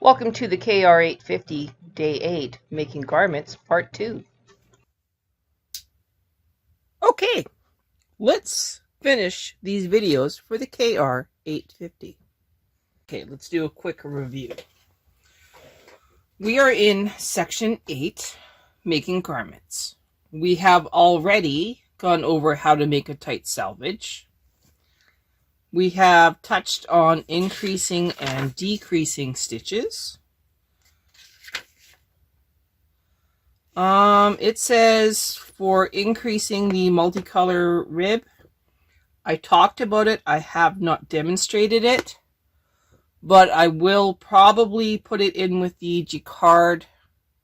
Welcome to the KR850 Day 8 Making Garments Part 2. Okay, let's finish these videos for the KR850. Okay, let's do a quick review. We are in section 8, Making Garments. We have already gone over how to make a tight selvage. We have touched on increasing and decreasing stitches. It says for increasing the multicolor rib, I talked about it. I have not demonstrated it, but I will probably put it in with the jacquard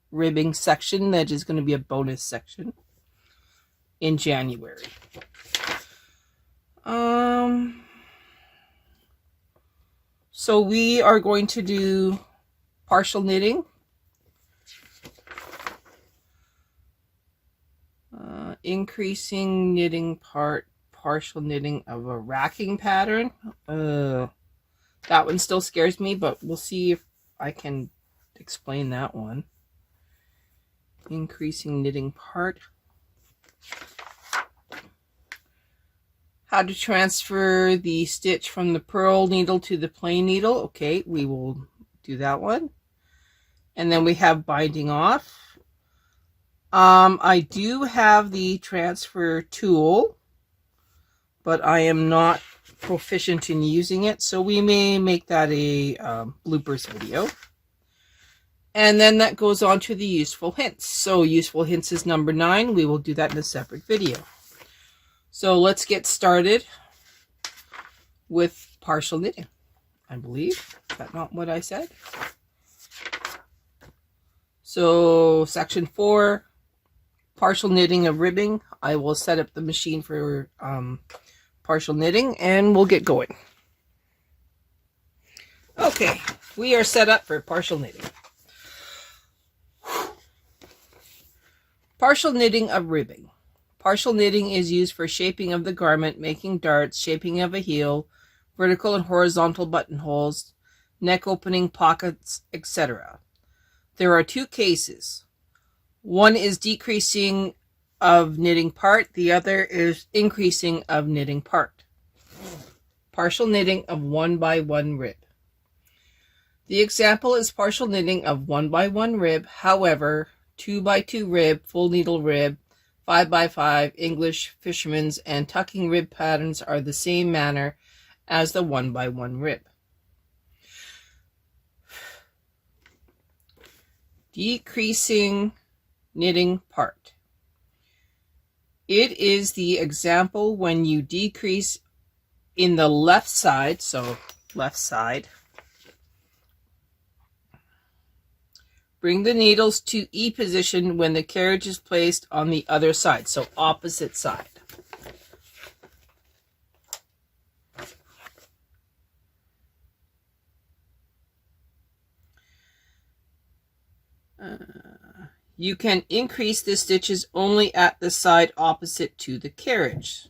ribbing section. That is going to be a bonus section in January. So we are going to do partial knitting. Increasing knitting part, partial knitting of a racking pattern. That one still scares me, but we'll see if I can explain that one. Increasing knitting part. How to transfer the stitch from the purl needle to the plain needle. Okay, we will do that one. And then we have binding off. I do have the transfer tool, but I am not proficient in using it, so we may make that a bloopers video. And then that goes on to the useful hints. So useful hints is number 9. We will do that in a separate video. So let's get started with partial knitting, I believe. Is that not what I said? So section 4, partial knitting of ribbing. I will set up the machine for partial knitting and we'll get going. Okay, we are set up for partial knitting. Partial knitting of ribbing. Partial knitting is used for shaping of the garment, making darts, shaping of a heel, vertical and horizontal buttonholes, neck opening, pockets, etc. There are 2 cases. One is decreasing of knitting part. The other is increasing of knitting part. Partial knitting of 1x1 rib. The example is partial knitting of 1x1 rib. However, 2x2 rib, full needle rib, 5x5, English, fisherman's, and tucking rib patterns are the same manner as the 1x1 rib. Decreasing knitting part. It is the example when you decrease in the left side, so left side. Bring the needles to E position when the carriage is placed on the other side, so opposite side. You can increase the stitches only at the side opposite to the carriage.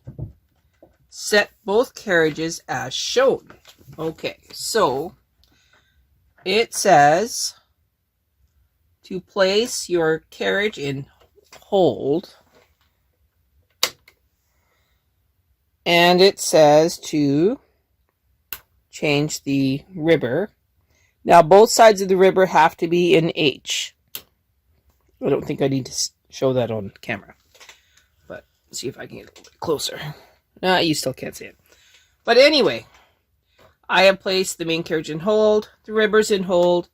Set both carriages as shown. Okay, so it says to place your carriage in hold, and it says to change the ribber. Now both sides of the ribber have to be in H. I don't think I need to show that on camera, but see if I can get a little bit closer. Nah, you still can't see it. But anyway, I have placed the main carriage in hold, the ribbers in hold.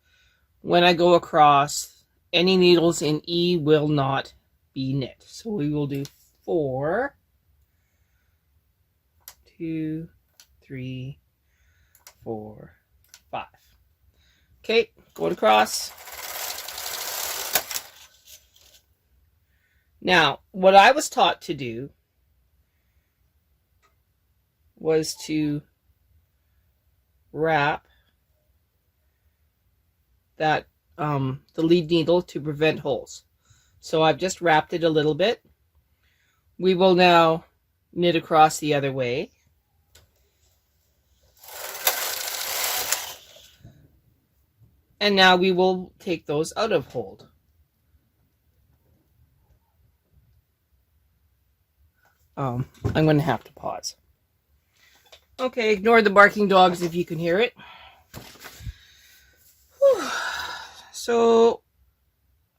When I go across, any needles in E will not be knit. So we will do 4, 2, 3, 4, 5. Okay, going across. Now, what I was taught to do was to wrap that the lead needle to prevent holes. So I've just wrapped it a little bit. We will now knit across the other way. And now we will take those out of hold. I'm going to have to pause. Okay, ignore the barking dogs if you can hear it. Whew. So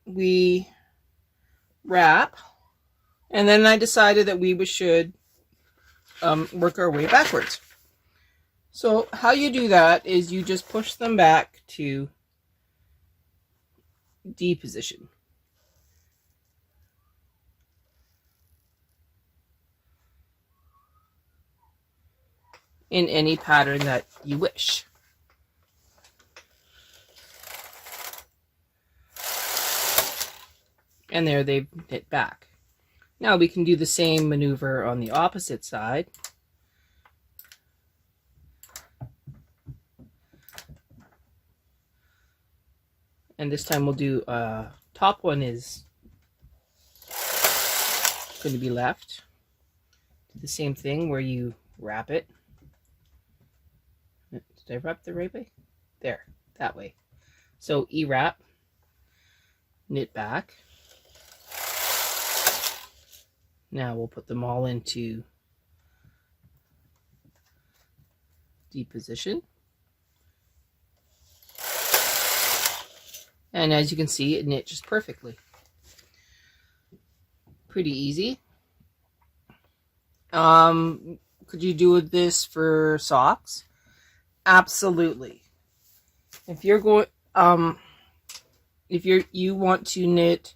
we wrap, and then I decided that we should work our way backwards. So how you do that is you just push them back to D position. In any pattern that you wish. And there they've knit back. Now we can do the same maneuver on the opposite side. And this time we'll do top one is going to be left. Do the same thing where you wrap it. Did I wrap the right way? There, that way. So E-wrap, knit back. Now we'll put them all into D position. And as you can see, it knit just perfectly. Pretty easy. Could you do this for socks? Absolutely. If you're going, if you want to knit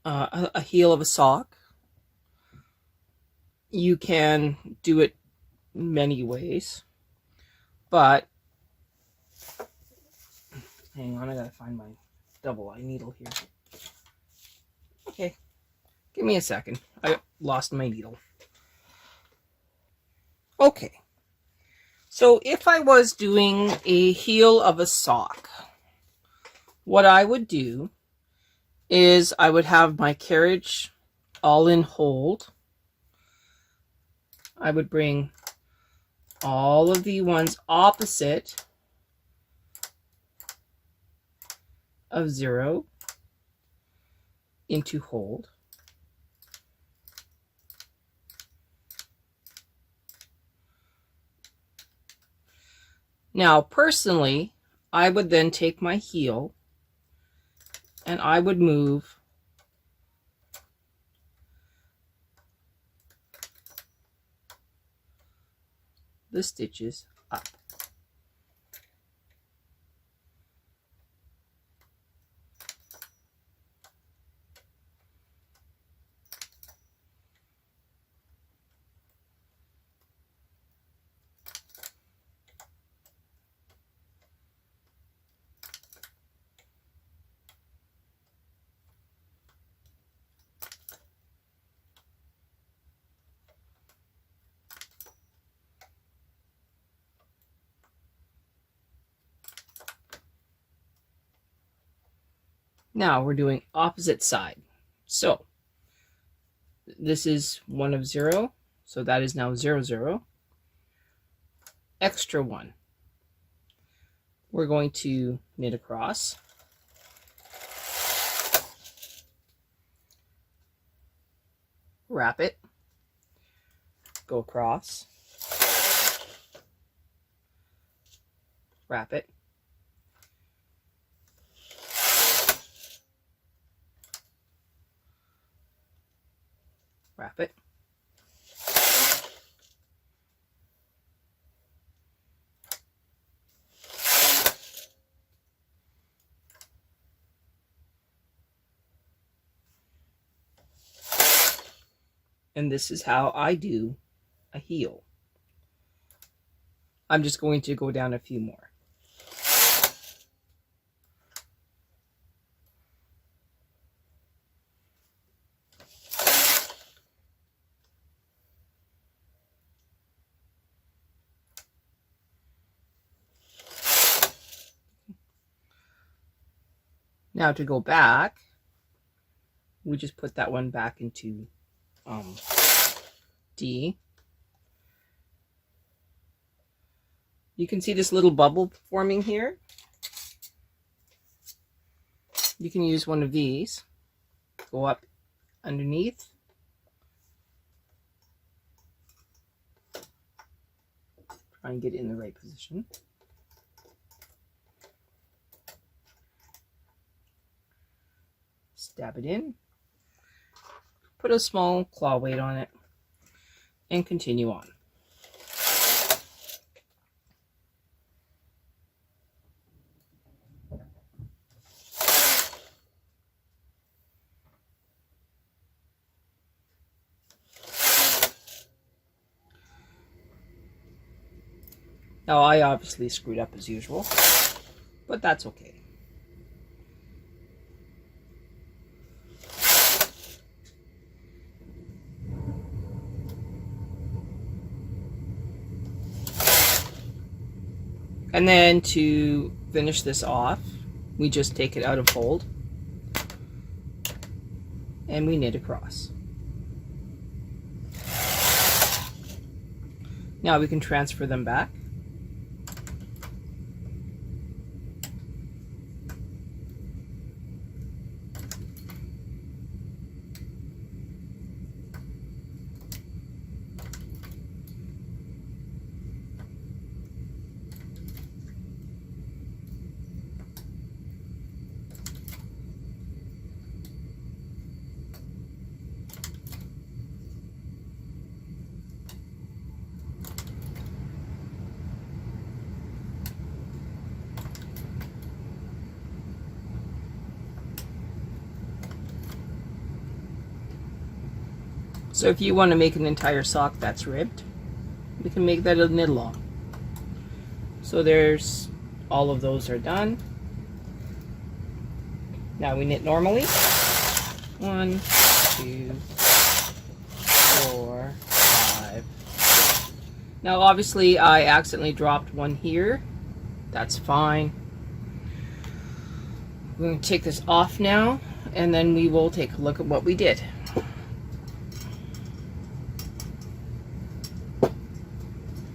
a heel of a sock, you can do it many ways. But hang on, I gotta find my double eye needle here. Okay, give me a second. I lost my needle. Okay. So if I was doing a heel of a sock, what I would do is I would have my carriage all in hold. I would bring all of the ones opposite of 0 into hold. Now, personally, I would then take my heel and I would move the stitches up. Now we're doing opposite side. So this is 1 of 0, so that is now 0, 0. Extra 1. We're going to knit across. Wrap it. Go across. Wrap it. Wrap it. And this is how I do a heel. I'm just going to go down a few more. Now to go back, we just put that one back into D. You can see this little bubble forming here. You can use one of these. Go up underneath. Try and get it in the right position. Stab it in. Put a small claw weight on it and continue on. Now, I obviously screwed up as usual, but that's okay. And then to finish this off, we just take it out of hold and we knit across. Now we can transfer them back. So if you want to make an entire sock that's ribbed, we can make that a knit along. So there's all of those are done. Now we knit normally. 1, 2, 4, 5. Now obviously I accidentally dropped one here. That's fine. We're going to take this off now, and then we will take a look at what we did.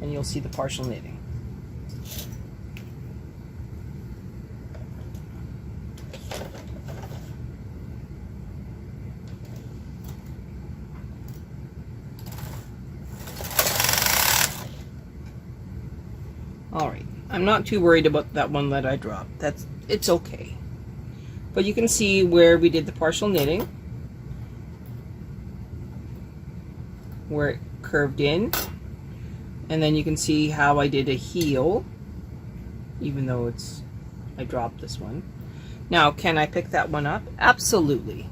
And you'll see the partial knitting. All right, I'm not too worried about that one that I dropped. It's okay. But you can see where we did the partial knitting, where it curved in. And then you can see how I did a heel, even though I dropped this one. Now, can I pick that one up? Absolutely.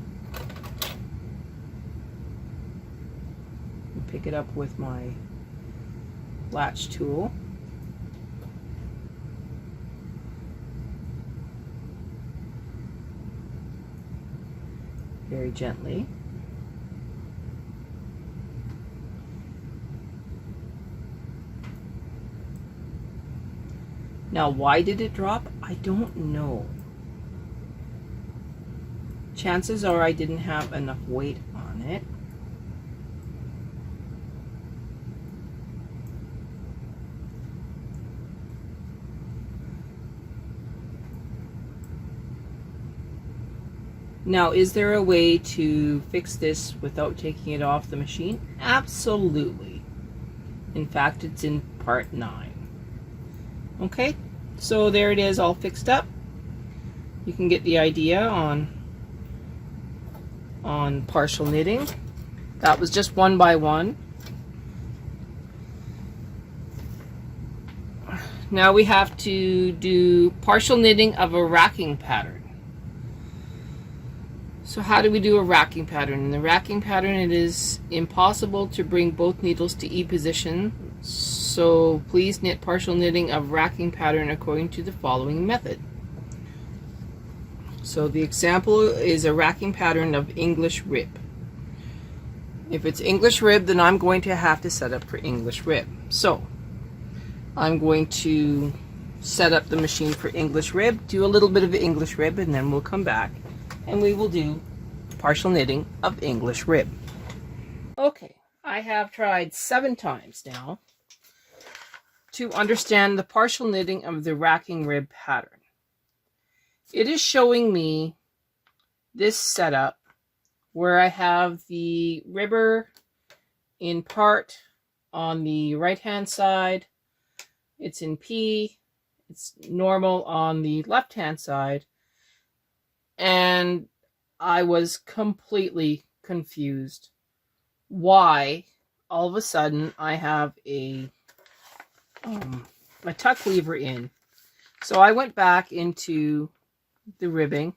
Pick it up with my latch tool. Very gently. Now, why did it drop? I don't know. Chances are I didn't have enough weight on it. Now, is there a way to fix this without taking it off the machine? Absolutely. In fact, it's in part 9. Okay, so there it is, all fixed up. You can get the idea on partial knitting. That was just 1 by 1. Now we have to do partial knitting of a racking pattern. So how do we do a racking pattern? In the racking pattern, it is impossible to bring both needles to E position. So please knit partial knitting of racking pattern according to the following method. So the example is a racking pattern of English rib. If it's English rib, then I'm going to have to set up for English rib. So I'm going to set up the machine for English rib, do a little bit of English rib, and then we'll come back and we will do partial knitting of English rib. Okay, I have tried 7 times now to understand the partial knitting of the racking rib pattern. It is showing me this setup where I have the ribber in part on the right hand side. It's in P. It's normal on the left hand side. And I was completely confused why all of a sudden I have a tuck lever in. So I went back into the ribbing,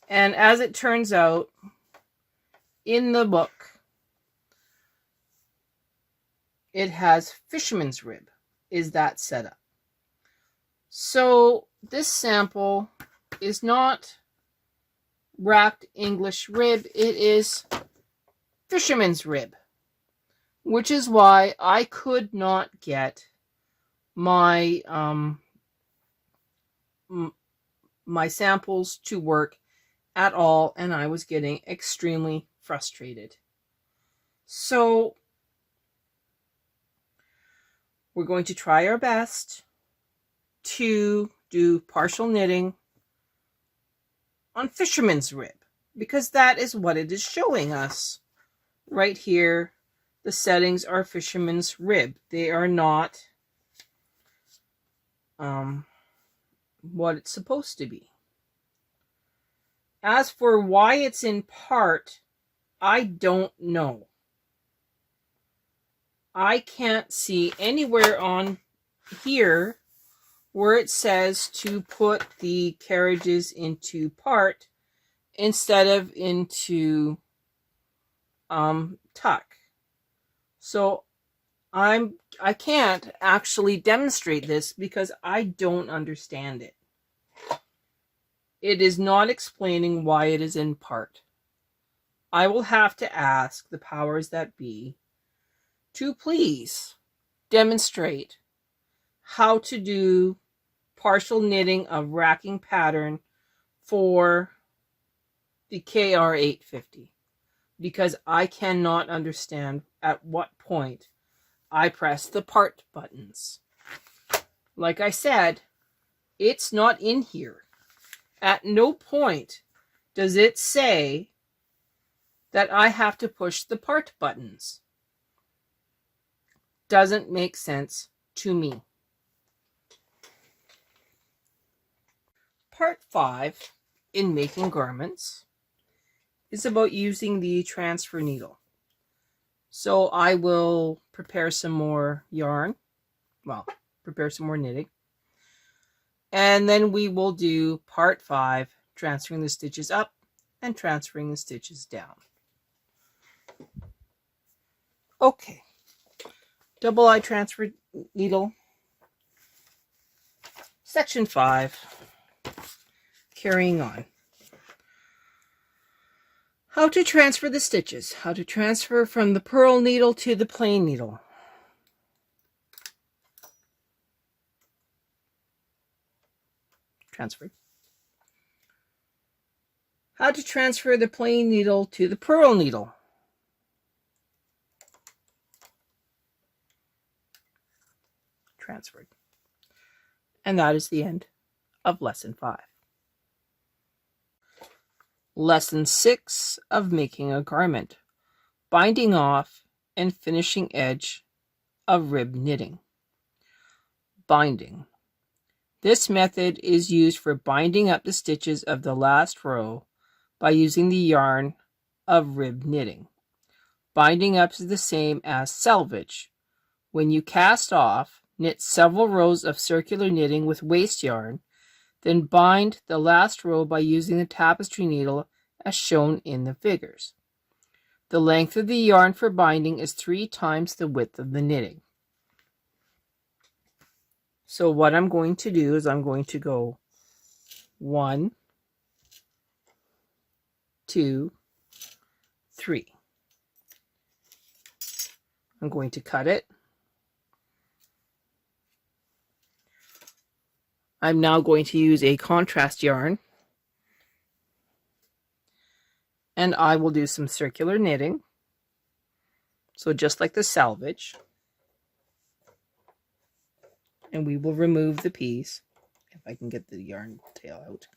and as it turns out, in the book it has fisherman's rib is that setup. So this sample is not racked English rib, it is fisherman's rib, which is why I could not get my my samples to work at all, and I was getting extremely frustrated. So we're going to try our best to do partial knitting on fisherman's rib, because that is what it is showing us right here. The settings are fisherman's rib. They are not what it's supposed to be. As for why it's in part, I don't know. I can't see anywhere on here where it says to put the carriages into part instead of into tuck. So I can't actually demonstrate this because I don't understand it. It is not explaining why it is in part. I will have to ask the powers that be to please demonstrate how to do partial knitting of racking pattern for the KR850, because I cannot understand at what point I press the part buttons. Like I said, it's not in here. At no point does it say that I have to push the part buttons. Doesn't make sense to me. Part 5 in making garments is about using the transfer needle. So I will prepare some more yarn, prepare some more knitting, and then we will do part 5, transferring the stitches up and transferring the stitches down. Okay, double eye transfer needle, section 5, carrying on. How to transfer the stitches. How to transfer from the purl needle to the plain needle. Transferred. How to transfer the plain needle to the purl needle. Transferred. And that is the end of lesson 5. Lesson 6 of making a garment. Binding off and finishing edge of rib knitting. Binding. This method is used for binding up the stitches of the last row by using the yarn of rib knitting. Binding up is the same as selvage. When you cast off, knit several rows of circular knitting with waste yarn, then bind the last row by using the tapestry needle as shown in the figures. The length of the yarn for binding is 3 times the width of the knitting. So what I'm going to do is I'm going to go 1, 2, 3. I'm going to cut it. I'm now going to use a contrast yarn, and I will do some circular knitting. So just like the selvage. and we will remove the piece. If I can get the yarn tail out.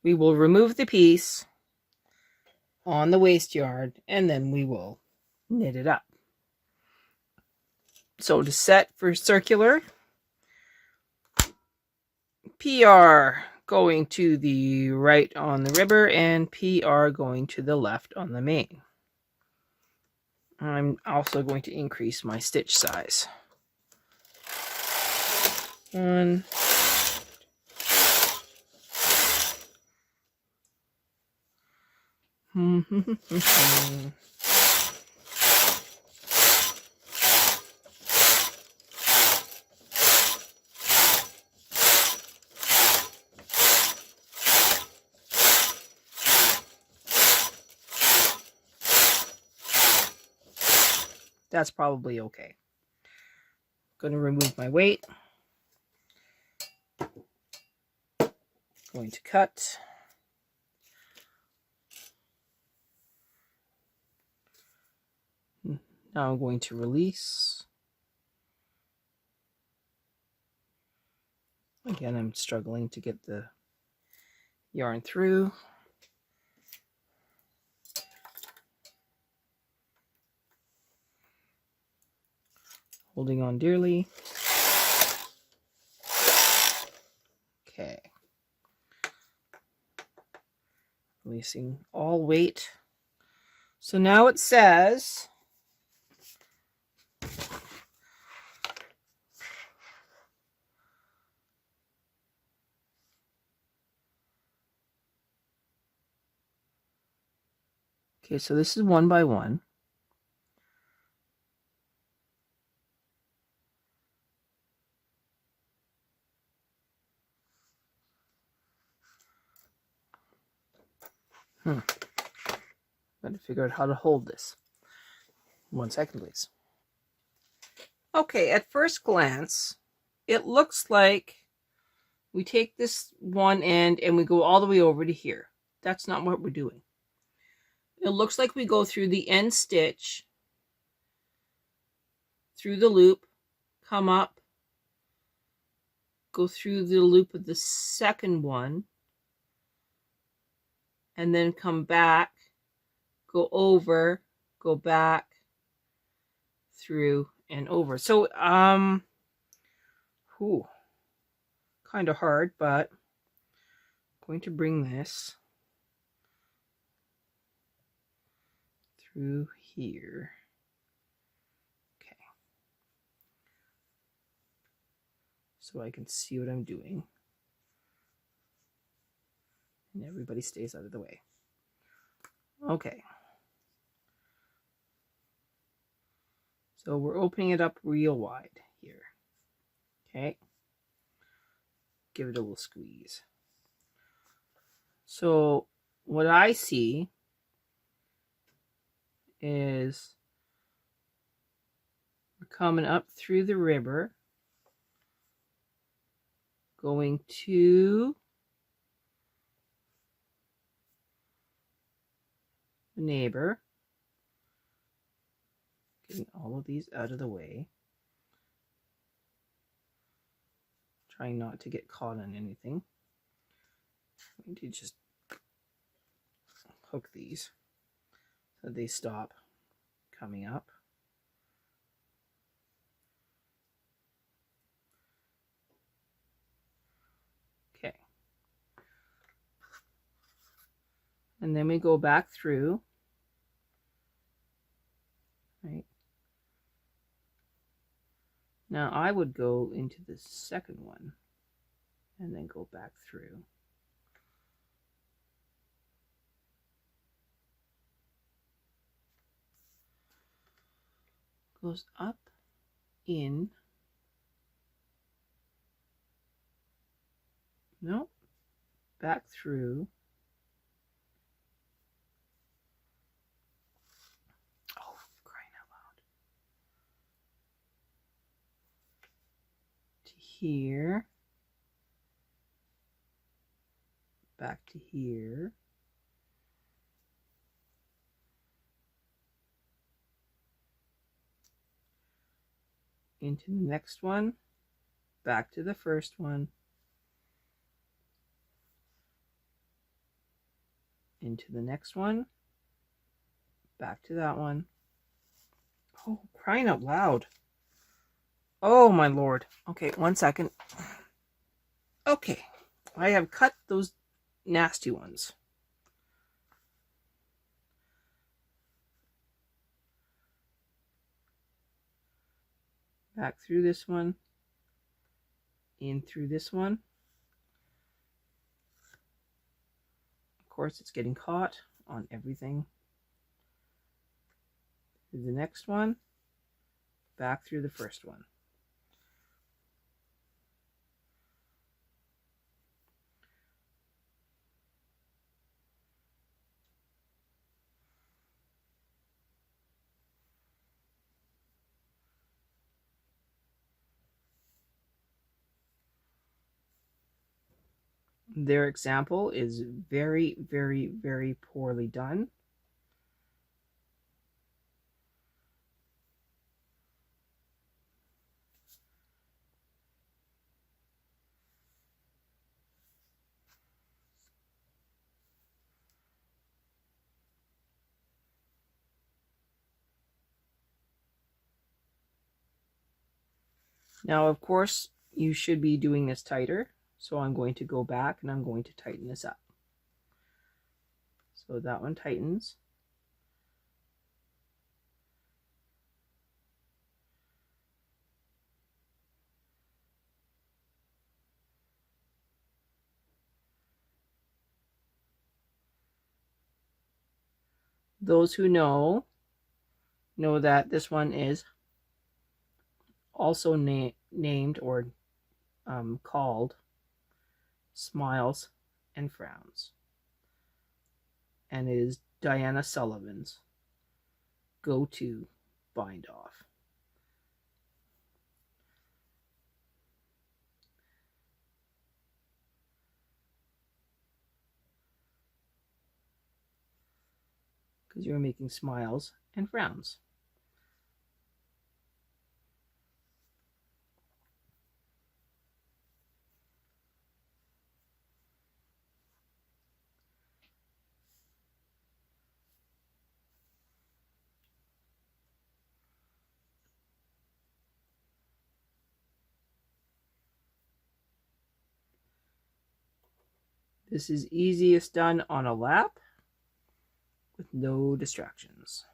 We will remove the piece on the waste yard, and then we will knit it up. So to set for circular, PR going to the right on the ribber and PR going to the left on the main. I'm also going to increase my stitch size. 1, That's probably okay. Going to remove my weight. Going to cut. Now I'm going to release. Again, I'm struggling to get the yarn through. Holding on dearly. Okay. Releasing all weight. So now it says okay, so this is 1 by 1. Got to figure out how to hold this. 1 second, please. Okay, at first glance, it looks like we take this one end and we go all the way over to here. That's not what we're doing. It looks like we go through the end stitch, through the loop, come up, go through the loop of the second one, and then come back, go over, go back, through, and over. So, kind of hard, but I'm going to bring this through here. Okay. So I can see what I'm doing. And everybody stays out of the way. Okay. So we're opening it up real wide here. Okay. Give it a little squeeze. So what I see is we're coming up through the ribber, going to the neighbor, getting all of these out of the way, trying not to get caught on anything. I'm going to just hook these so they stop coming up. Okay. And then we go back through, right? Now I would go into the second one and then go back through. Goes up, in, no, back through. Oh, crying out loud. To here. Back to here. Into the next one. back to the first one, into the next one, back to that one. Oh, crying out loud. Oh my lord. Okay, 1 second. Okay, I have cut those nasty ones. Back through this one, in through this one. Of course, it's getting caught on everything. Through the next one, back through the first one. Their example is very, very, very poorly done. Now, of course, you should be doing this tighter. So I'm going to go back and I'm going to tighten this up. So that one tightens. Those who know that this one is also named or called Smiles and Frowns, and it is Diana Sullivan's go-to bind off. Because you're making smiles and frowns. This is easiest done on a lap with no distractions.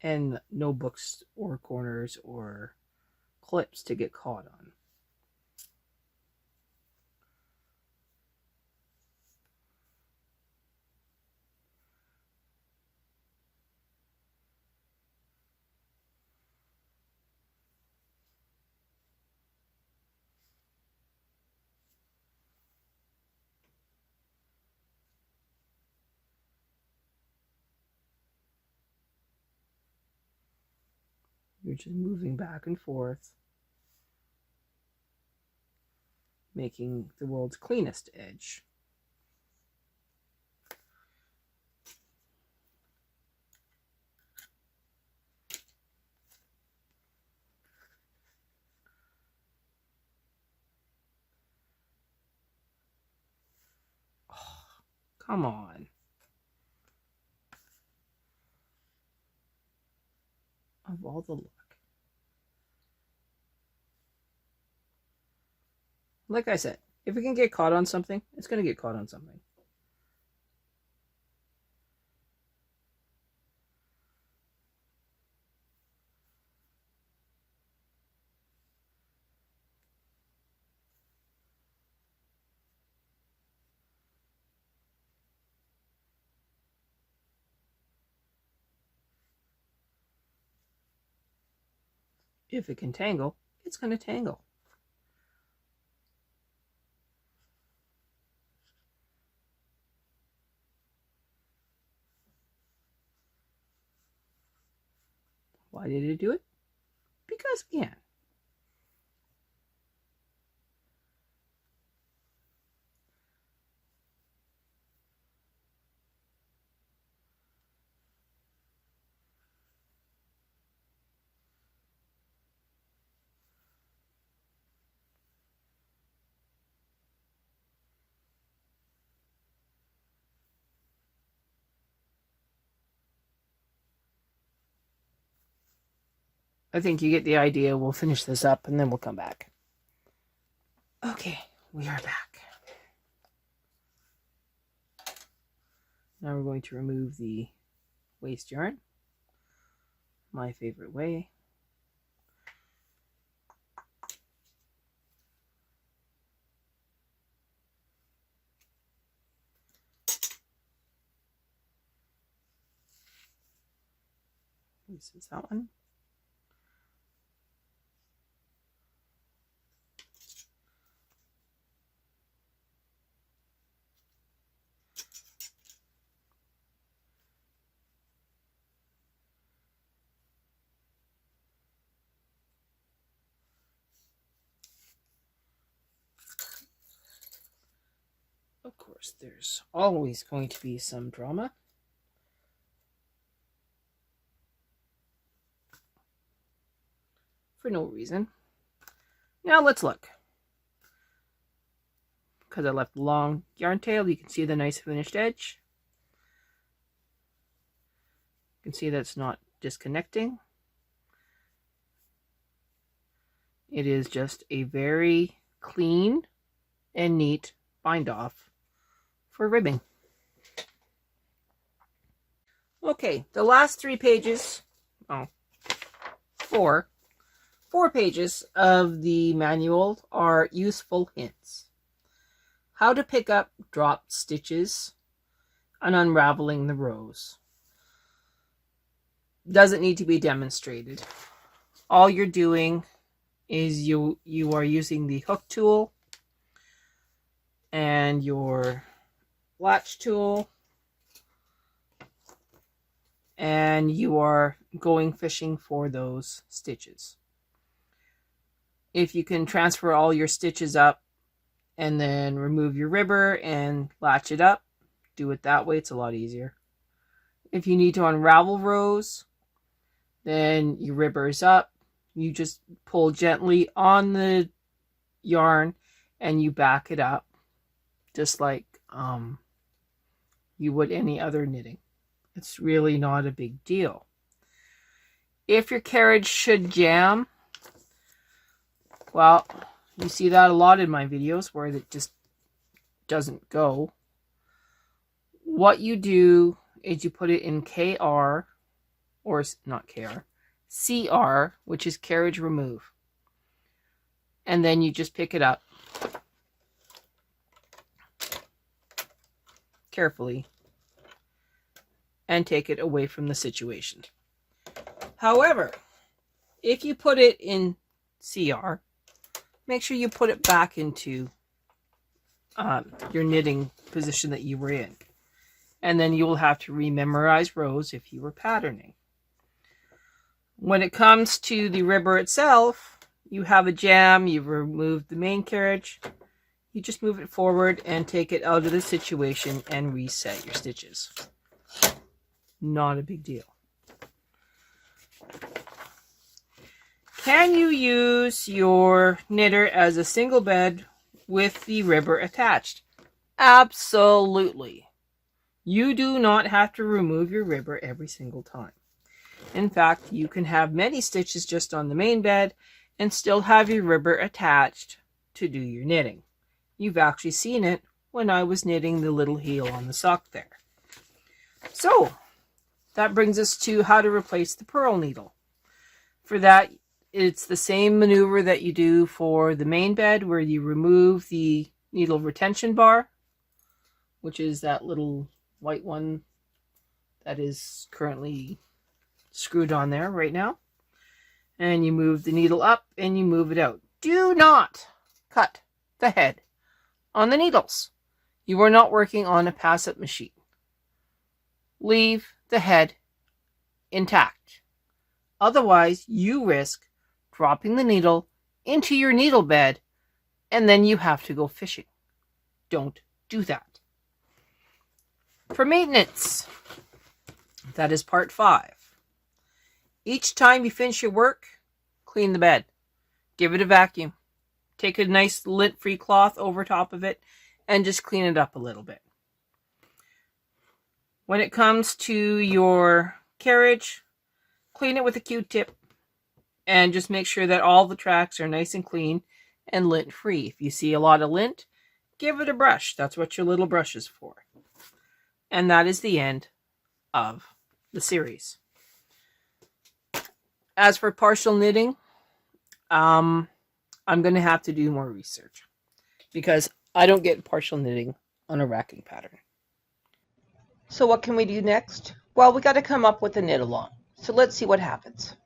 And no books or corners or clips to get caught on. You're just moving back and forth, making the world's cleanest edge. Oh, come on. Of all the luck. Like I said, if it can get caught on something, it's going to get caught on something. If it can tangle, it's going to tangle. Why did it do it? Because again. I think you get the idea. We'll finish this up and then we'll come back. Okay, we are back. Now we're going to remove the waste yarn. My favorite way. This is that one. Of course, there's always going to be some drama. For no reason. Now let's look. Because I left a long yarn tail, you can see the nice finished edge. You can see that it's not disconnecting. It is just a very clean and neat bind off for ribbing. Okay, the last 3 pages, four pages of the manual are useful hints. How to pick up dropped stitches and unraveling the rows. Doesn't need to be demonstrated. All you're doing is you are using the hook tool and your latch tool, and you are going fishing for those stitches. If you can transfer all your stitches up and then remove your ribber and latch it up, do it that way. It's a lot easier. If you need to unravel rows, then your ribber is up. You just pull gently on the yarn and you back it up, just like you would any other knitting. It's really not a big deal. If your carriage should jam, well, you see that a lot in my videos where it just doesn't go. What you do is you put it in KR, or not KR, CR, which is carriage remove. And then you just pick it up carefully and take it away from the situation. However, if you put it in CR, make sure you put it back into your knitting position that you were in. And then you will have to rememorize rows if you were patterning. When it comes to the ribber itself, you have a jam, you've removed the main carriage, you just move it forward and take it out of the situation and reset your stitches. Not a big deal. Can you use your knitter as a single bed with the ribber attached? Absolutely. You do not have to remove your ribber every single time. In fact, you can have many stitches just on the main bed and still have your ribber attached to do your knitting. You've actually seen it when I was knitting the little heel on the sock there. So, that brings us to how to replace the purl needle. For that, it's the same maneuver that you do for the main bed, where you remove the needle retention bar, which is that little white one that is currently screwed on there right now. And you move the needle up and you move it out. Do not cut the head on the needles. You are not working on a pass-up machine. Leave the head intact. Otherwise, you risk dropping the needle into your needle bed and then you have to go fishing. Don't do that. For maintenance, that is part 5. Each time you finish your work, clean the bed. Give it a vacuum. Take a nice lint-free cloth over top of it and just clean it up a little bit. When it comes to your carriage, clean it with a Q-tip. And just make sure that all the tracks are nice and clean and lint free. If you see a lot of lint, give it a brush. That's what your little brush is for. And that is the end of the series. As for partial knitting, I'm going to have to do more research because I don't get partial knitting on a racking pattern. So what can we do next? Well, we got to come up with a knit along. So let's see what happens.